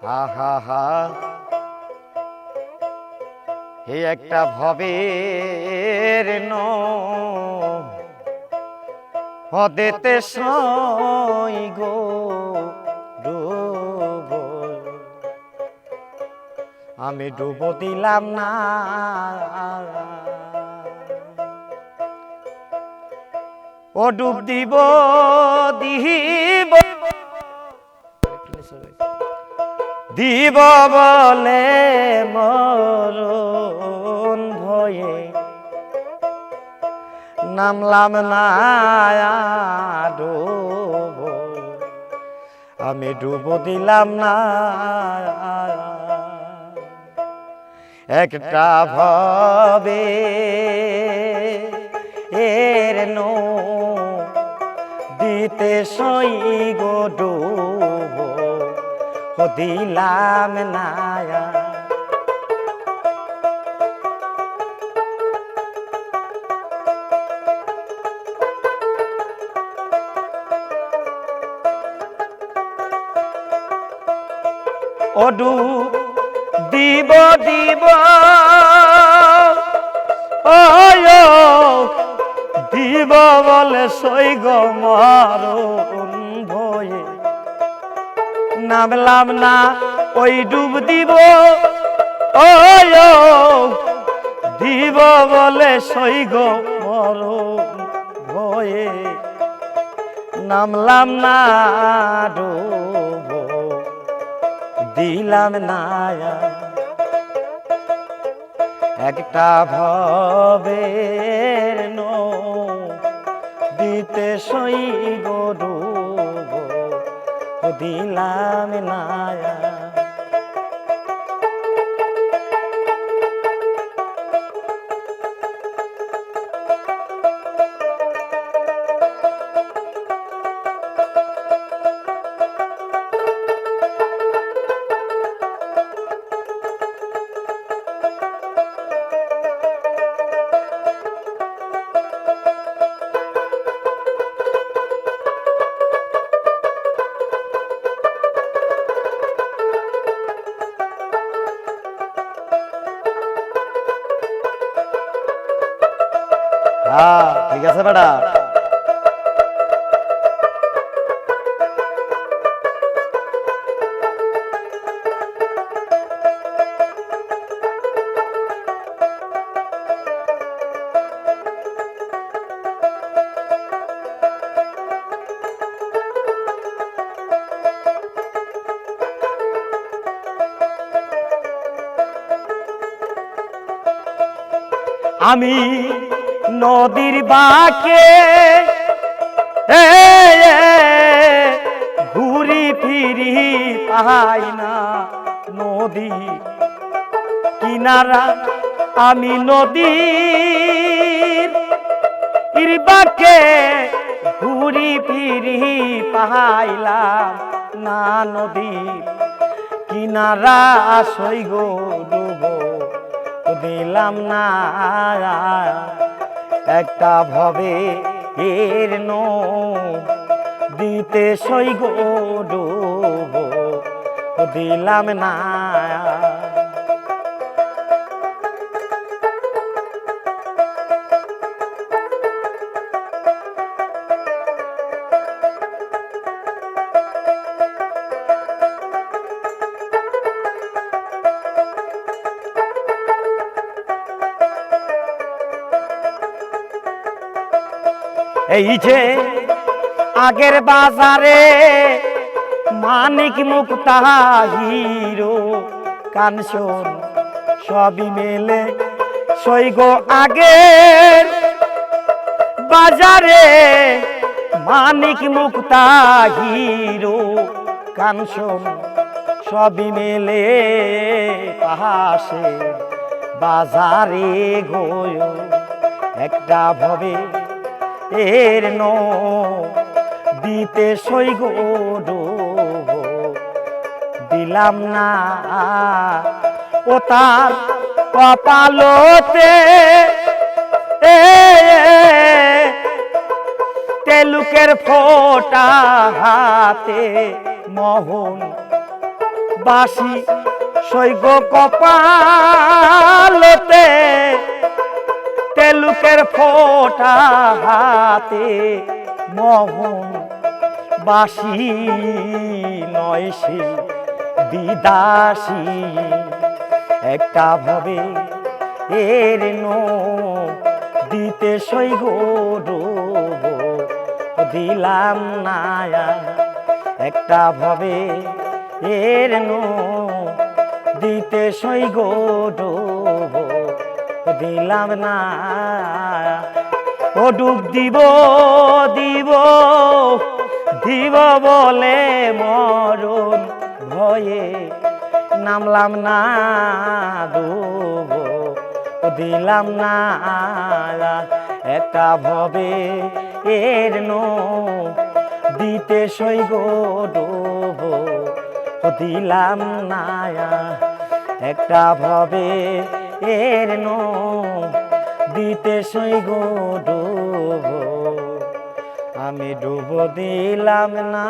হা হা হা হে একটা ভবের নদেতে সই গো ডুব আমি ডুব দিলাম না ও ডুব দিব দিব দিব বলে মরণ ভয়ে নামলাম না ডুব আমি ডুব দিলাম না একটা ভবে এর দিতে সই গো ডুব দিলাম না ও ডুব দিব দিব ও দিব বলে সই গো মরণ ভয়ে নামলাম না ওই ডুব দিব ও দিব বলে সই গো মরণ ভয়ে নামলাম না ডুব দিলাম না একটা ভবের দিতে সই গো ডুব দিলাম না হ্যাঁ ঠিক আছে বেটা আমি নদীর বাঁকে ঘুরি ফিরি পাই না নদী কিনারা আমি নদীর বাঁকে ঘুরি ফিরি পাইলাম না নদী কিনারা সই গো ডুব দিলাম না একটা ভবে এর দিতে সই গো ডুব দিলাম না এই যে আগের বাজারে মানিক মুক্তা হিরো কাঞ্চন সবই মেলে সই গো আগের বাজারে মানিক মুক্তা হিরো কাঞ্চন সবই মেলে পাশে বাজারে গয় একটা ভবে এর দিতে সই গো ডুব দিলাম না ও তার কপালতে তেলুকের ফোঁটা হাতে মোহন বাসি সৈগ কপালতে তেলুকের ফোঁটা হাতে মোহন বাসি নয় সে বিদাসী একটা ভাবে এর নো দিতে সৈগ দিলাম না একটা ভাবে এর নো দিতে সৈগ দিলাম না ও ডুব দিব দিব দিব বলে মরণ ভয়ে নামলাম না ডুব দিলাম না একটা ভবে এর নো দিতে সৈগ ডুব দিলাম না একটা ভবে এর নো দিতে সৈগ ডুব আমি ডুব দিলাম না।